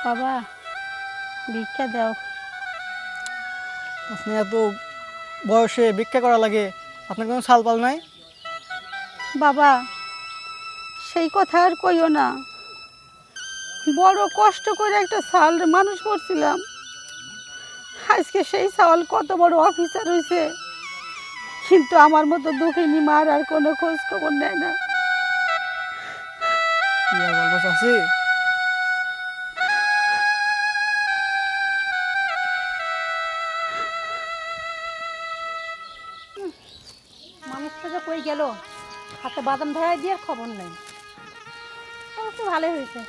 বাবা ভিক্ষা দাও। আপনি এত বয়সে ভিক্ষা করা লাগে, আপনার কোনো ছাল পাল নাই? বাবা সেই কথা আর কইও না, বড় কষ্ট করে একটা ছাল মানুষ করছিলাম, আজকে সেই ছাল কত বড় অফিসার হয়েছে, কিন্তু আমার মতো দুঃখিনী মার আর কোনো খোঁজ খবর নেয় না। কি আর বলবো চাচি, মানুষটা যে কই গেল, হাতে বাদাম ধরাই দিয়ে আর খবর নেই। অবশ্য ভালোই হয়েছে,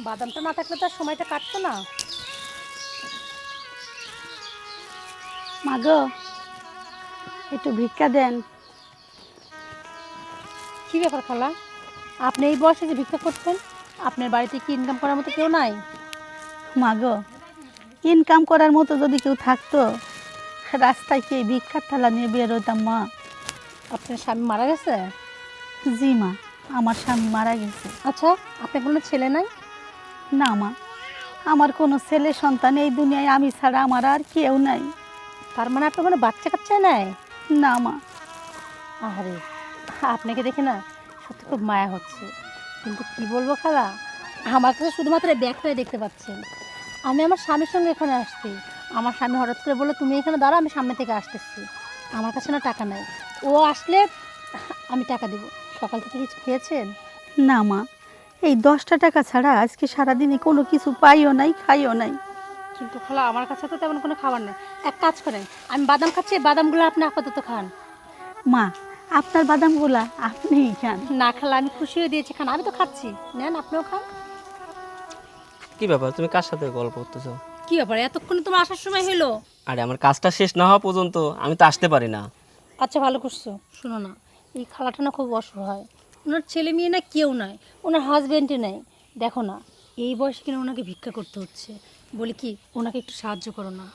বাদামটা না থাকলে তার সময়টা কাটতো না। মাগো একটু ভিক্ষা দেন। কী ব্যাপার খালা, আপনি এই বয়সে যে ভিক্ষা করতেন, আপনার বাড়িতে কি ইনকাম করার মতো কেউ নাই? মাগো ইনকাম করার মতো যদি কেউ থাকতো, রাস্তায় কি এই ভিক্ষার থালা নিয়ে বের হইতাম মা? আপনার স্বামী মারা গেছে? জি মা, আমার স্বামী মারা গেছে। আচ্ছা, আপনার কোনো ছেলে নাই? না মা, আমার কোনো ছেলে সন্তান এই দুনিয়ায় আমি ছাড়া আমার আর কেউ নাই। তার মানে আপনার কোনো বাচ্চা কাচ্চা নাই? না মা। আরে, আপনাকে দেখে না সত্যি খুব মায়া হচ্ছে, কিন্তু কি বলবো খালা, আমার কাছে শুধুমাত্র এই ব্যাগটাই দেখতে পাচ্ছেন। আমি আমার স্বামীর সঙ্গে এখানে আসছি, আমার স্বামী হঠাৎ করে বললো তুমি এখানে দাঁড়া, আমি সামনে থেকে আসতেছি। আমার কাছে না টাকা নাই, ও আসলে আমি টাকা দেবো। সকাল থেকে কিছু খেয়েছেন? না মা, এই 10টা টাকা ছাড়া আজকে সারাদিনে কোনো কিছু পাইও নাই, খাইও নাই। কিন্তু খালা আমার কাছে তো তেমন কোনো খাবার নেই। এক কাজ করেন, আমি বাদাম খাচ্ছি, এই বাদামগুলো আপনি আপাতত খান। মা আপনার বাদামগুলা আপনিই খান। না খালা, আমি খুশি হয়ে দিয়েছি, খান। আমি তো খাচ্ছি, নেন আপনিও খান। কি ব্যাপার, তুমি কার সাথে গল্প করতেছো? কি ব্যাপার, এতক্ষণে তোমার আসার সময় হলো? আরে আমার কাজটা শেষ না হওয়া পর্যন্ত আমি তো আসতে পারি না। আচ্ছা ভালো করছো। শোনো না, এই খালাটা না খুব অসহায়, ওনার ছেলে মেয়ে না কেউ নাই, ওনার হাজব্যান্ডে নেই। দেখো না, এই বয়সে কিনা ওনাকে ভিক্ষা করতে হচ্ছে। বলি কি, ওনাকে একটু সাহায্য করো না।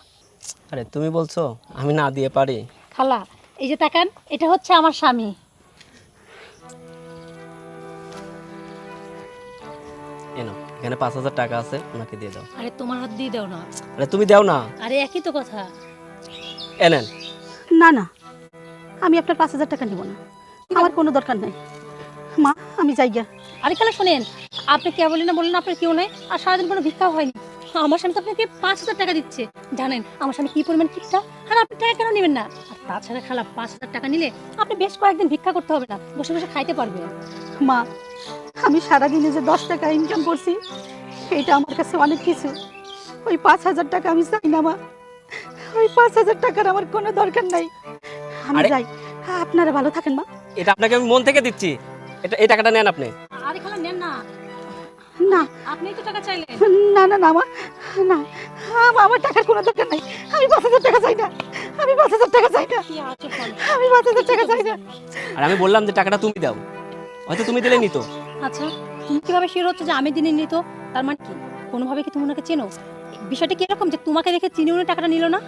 আরে তুমি বলছো আমি না দিয়ে পারি? খালা এই যে তাকান, এটা হচ্ছে আমার স্বামী। এনো, এখানে 5,000 টাকা আছে, ওনাকে দিয়ে দাও। আরে তোমার হাত দিয়ে দাও না। আরে তুমি দাও না। আরে একই তো কথা। এনেন। না না, আমি আপনার 5,000 টাকা নিব না, আমার কোনো দরকার নাই। মা আমি যাই গা। আরে খালা শোনেন, আপনি কে বলেন না বললেন আপনার কেউ নাই, আর সারাদিন কোনো ভিক্ষাও হয়নি। আমার স্বামী তো আপনাকে 5,000 টাকা দিচ্ছে, জানেন আমার স্বামী কি পরিমাণ কিপটা। আর আপনি টাকা কেন নেবেন না? আর তাছাড়া খালা 5,000 টাকা নিলে আপনি বেশ কয়েকদিন ভিক্ষা করতে হবে না, বসে বসে খাইতে পারবেন। মা আমি সারাদিনে যে 10 টাকা ইনকাম করছি, এটা আমার কাছে অনেক কিছু। ওই 5,000 টাকা আমি চাই না মা, ওই 5,000 টাকার আমার কোনো দরকার নাই। আমি আরে- যাই, আপনারা ভালো থাকেন মা। এটা আপনাকে আমি মন থেকে দিচ্ছি, এই টাকাটা নেন আপনি। আরে খালা নেন না, না আপনিই তো টাকা চাইলেন। না না না মা, না আমার টাকার কোনো দরকার নাই। আমি 5,000 টাকা চাই না, আমি 5,000 টাকা চাই না, কি আছে বল? আমি 5,000 টাকা চাই না। আর আমি বললাম যে টাকাটা তুমি দাও, হয়তো তুমি দিলে নিত। আচ্ছা, তুমি কিভাবে শিওর হচ্ছে যে আমি দিনে নিত? তার মানে কি, কোনোভাবে কি তুমি ওনাকে চেনো? বিষয়টা কি এরকম যে তোমাকে দেখে চিনি উনি টাকাটা নিল না?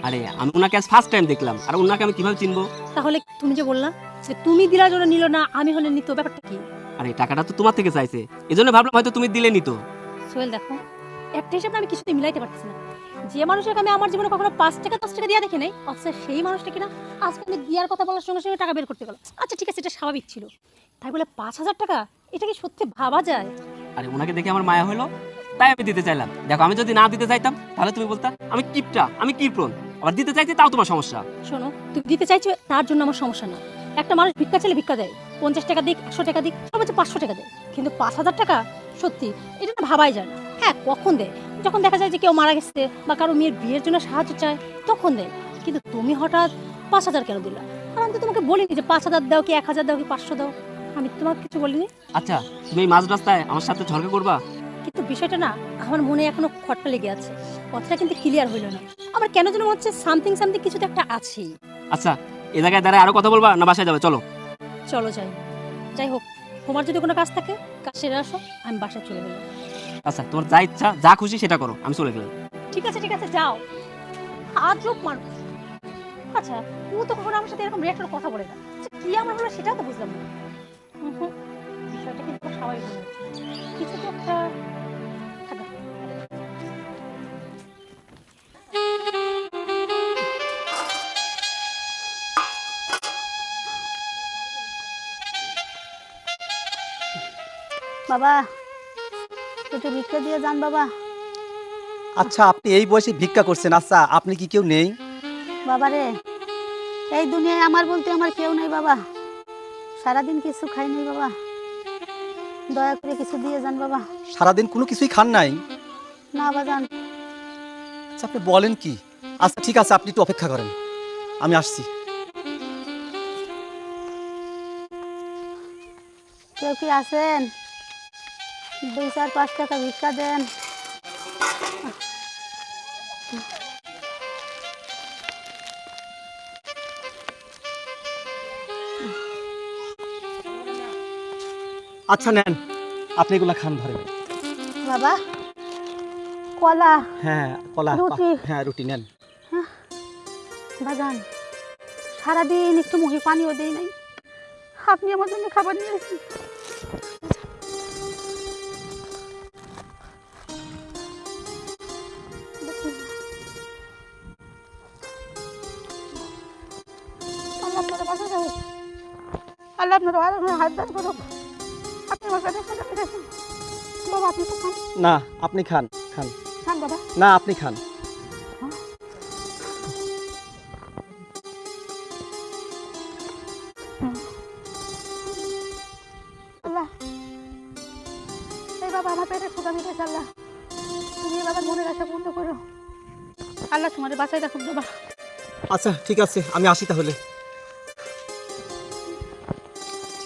আরে আমি ওনাকে আজ ফার্স্ট টাইম দেখলাম, আর ওনাকে আমি কিভাবে চিনবো? তাহলে তুমি যে বললা যে তুমি দিলার জন্য নিল না, আমি হলে নিত, ব্যাপারটা কি? আরে টাকাটা তো তোমার থেকে চাইছে, এজন্য ভাবলাম হয়তো তুমি দিলে নিত। সোহেল দেখো, একটা হিসাবে আমি কিছুতে মিলাইতে পারতেছি না। যে মানুষকে আমি আমার জীবনে কখনো 5 টাকা 10 টাকা দিয়া দেখি নাই, অথচ সেই মানুষটা কিনা আজকে আমি দিয়ার কথা বলার সঙ্গে সঙ্গে টাকা বের করতে গেল। আচ্ছা ঠিক আছে, এটা স্বাভাবিক ছিল, তাই বলে 5,000 টাকা, এটা কি সত্যি ভাবা যায়? আরে ওনাকে দেখে আমার মায়া হলো, তাই আমি দিতে চাইলাম। দেখো আমি যদি না দিতে চাইতাম তাহলে তুমি বলতা আমি কিপটা, আমি কিপ্রন। আবার দিতে চাইতে তাও তোমার সমস্যা। শোনো, তুমি দিতে চাইছো তার জন্য আমার সমস্যা না। একটা মানুষ ভিক্ষা চাইলে ভিক্ষা দেয়, 50 টাকা দিক, 100 টাকা দিক, সর্বোচ্চ 500 টাকা দেয়, কিন্তু 5,000 টাকা সত্যি এটা না ভাবাই যায় না। হ্যাঁ কখন দেয়, যখন দেখা যায় যে কেউ মারা গেছে বা কারো মেয়ের বিয়ের জন্য সাহায্য চায় তখন দেয়, কিন্তু তুমি হঠাৎ 5,000 কেন দিলা? আর আমি তো তোমাকে বলিনি যে 5,000 দাও কি 1,000 দাও কি 500 দাও, আমি তো তোমাকে কিছু বলিনি। আচ্ছা তুমি এই মাঝ রাস্তায় আমার সাথে ঝগড়া করবা? কিন্তু বিষয়টা না আমার মনে এখনো খটকা লেগে আছে, কথাটা কিন্তু ক্লিয়ার হইল না। আমার কেন যেন মনে হচ্ছে সামথিং সামথিং কিছু তো একটা আছে। আচ্ছা এ জায়গায় দাঁড়ায় আরো কথা বলবা না বাসায় যাবে? চলো। চলো যাই। যাই হোক, তোমার যদি কোনো কাজ থাকে কাজ সেরে আসো, আমি বাসায় চলে গেলাম। আচ্ছা তোমার যা ইচ্ছা যা খুশি সেটা করো, আমি চলে গেলাম। ঠিক আছে যাও। আজব মানুষ। আচ্ছা, ও তো কখনো আমার সাথে এরকম রেট কথা বলে না। আচ্ছা, কি আমার হলো সেটাও তো বুঝলাম না। হুম, বিষয়টা কিন্তু স্বাভাবিক মনে হচ্ছে, কিছু তো একটা থাকা। বাবা একটু ভিক্ষা দিয়ে যান বাবা। আচ্ছা, আপনি এই বয়সে ভিক্ষা করছেন, আচ্ছা আপনি কি কেউ নেই? বাবা রে, এই দুনিয়ায় আমার বলতে আমার কেউ নেই বাবা। সারাদিন কিছু খাই নাই বাবা, দয়া করে কিছু দিয়ে যান বাবা। সারাদিন কোনো কিছুই খান নাই? না বাজান। আচ্ছা আপনি বলেন কি? আচ্ছা ঠিক আছে, আপনি একটু অপেক্ষা করেন, আমি আসছি। কেউ কি আছেন? 2-4-5 টাকা ভিক্ষা দেন। আচ্ছা নেন, আপনি এগুলা খান ধরেন। বাবা কলা। হ্যাঁ কলা, রুটি। হ্যাঁ রুটি নেন। বাজান সারাদিন একটু মুখে পানিও দেই নাই, আপনি আমার জন্য খাবার নিয়ে এসেছেন। আল্লাহ আপনার পাশে থাকুক, আল্লাহ আপনার হাত দান করুক। আপনি আমার কাছে রেখেছেন বাবা, আপনি তো খান। না আপনি খান, খান। খান বাবা। না আপনি খান। আল্লাহ এই বাবা আমার পেটে ক্ষুধা মিটেছে, আল্লাহ তুমি বাবার মনের আশা পূর্ণ করো। আল্লাহ তোমার বাঁচাই রাখুক বাবা। আচ্ছা ঠিক আছে, আমি আসি তাহলে।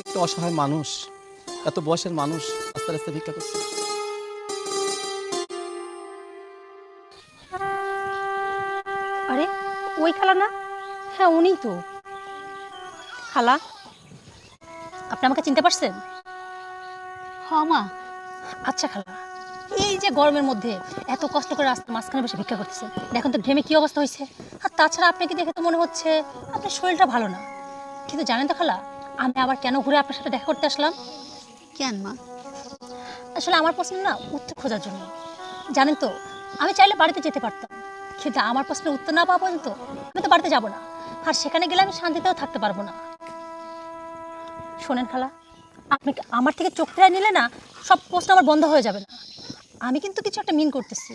একটা অসহায় মানুষ, এত বয়সের মানুষ আস্তে আস্তে ভিক্ষা করছে। আরে ওই খালা না? হ্যাঁ উনিই তো। খালা, আপনি আমাকে চিনতে পারছেন? হ্যাঁ মা। আচ্ছা খালা, এই যে গরমের মধ্যে এত কষ্ট করে রাস্তার মাঝখানে বসে ভিক্ষা করতেছে, দেখুন তো ঘেমে কি অবস্থা হয়েছে। আর তাছাড়া আপনাকে দেখে তো মনে হচ্ছে আপনার শরীরটা ভালো না। কিন্তু জানেন তো খালা, আমি আবার কেন ঘুরে আপনার সাথে দেখা করতে আসলাম? কেন মা? আসলে আমার প্রশ্ন না উত্তর খোঁজার জন্য। জানেন তো, আমি চাইলে বাড়িতে যেতে পারতাম, কিন্তু আমার প্রশ্নের উত্তর না পাওয়া পর্যন্ত আমি তো বাড়িতে যাব না। আর সেখানে গেলে আমি শান্তিতেও থাকতে পারবো না। শোনেন খালা, আপনি আমার থেকে চোখ ফেরায় নিলে না সব প্রশ্ন আমার বন্ধ হয়ে যাবে না। আমি কিন্তু কিছু একটা মিন করতেছি।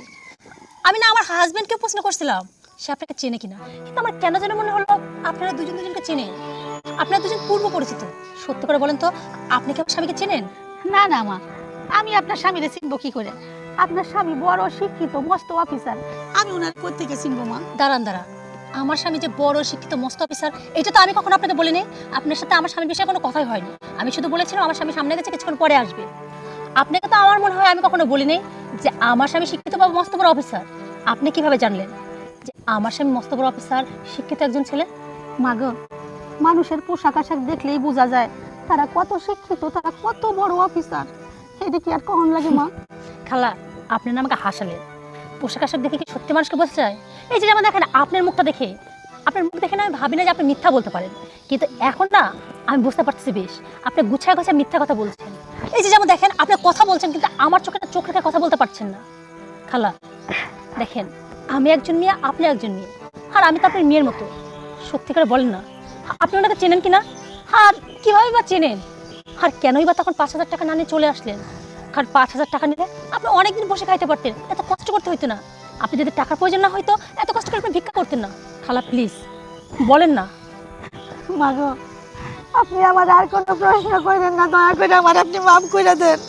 আমি না আমার হাজব্যান্ডকে প্রশ্ন করছিলাম সে আপনাকে চেনে কিনা, কিন্তু আমার কেন যেন মনে হলো আপনারা দুজন দুজনকে চেনেন। আপনারা দুজন পূর্ব পরিচিত। সত্য করে বলেন তো, আপনি কি আমার স্বামীকে চেনেন? না না মা, আমি আপনার স্বামীরে চিনবো কি করে? আপনার স্বামী বড় শিক্ষিত মস্ত অফিসার, আমি ওনার কোত্থেকে চিনবো মা? দাঁড়ান দাঁড়ান, আমার স্বামী যে বড় শিক্ষিত মস্ত অফিসার এটা তো আমি কখনো আপনাকে বলিনি। আপনার সাথে আমার স্বামীর বিষয়ে কোনো কথাই হয়নি। আমি শুধু বলেছিলাম আমার স্বামী সামনে গেছে, কিছুক্ষণ পরে আসবে। আপনাকে তো আমার মনে হয় আমি কখনো বলিনি যে আমার স্বামী শিক্ষিত বা মস্ত বড় অফিসার। আপনি কিভাবে জানলেন যে আমার স্বামী মস্ত বড় অফিসার, শিক্ষিত একজন ছেলে? মা গো, মানুষের পোশাক আশাক দেখলেই বোঝা যায় তারা কত শিক্ষিত, তারা কত বড় অফিসার। এটা কি আর কখন লাগে মা? খালা, আপনি না আমাকে হাসালেন। পোশাক আশাক দেখে কি সত্যি মানুষকে বোঝা যায়? এই যে যেমন দেখেন আপনার মুখটা দেখে, আপনার মুখ দেখে না আমি ভাবি না যে আপনি মিথ্যা বলতে পারেন, কিন্তু এখন না আমি বুঝতে পারছি বেশ আপনি গুছায় গুছায় মিথ্যা কথা বলছেন। এই যে যেমন দেখেন আপনি কথা বলছেন কিন্তু আমার চোখে চোখ রেখে কথা বলতে পারছেন না। খালা দেখেন, আমি একজন মেয়ে, আপনি একজন মেয়ে, আর আমি তো আপনার মেয়ের মতো। সত্যি করে বলেন না, আপনি ওনাকে চেনেন কিনা? আর কিভাবে বা চেনেন? আর কেনই বা তখন 5,000 টাকা না নিয়ে চলে আসলেন? কারণ 5,000 টাকা নিলে আপনি অনেকদিন বসে খাইতে পারতেন, এত কষ্ট করতে হইতো না। আপনি যদি টাকার প্রয়োজন না হয়তো এত কষ্ট করে আপনি ভিক্ষা করতেন না। খালা প্লিজ বলেন না। মা গো, আপনি আমার আর কোনো প্রশ্ন করেন না, দয়া করে আমার আপনি মাফ করে দেন।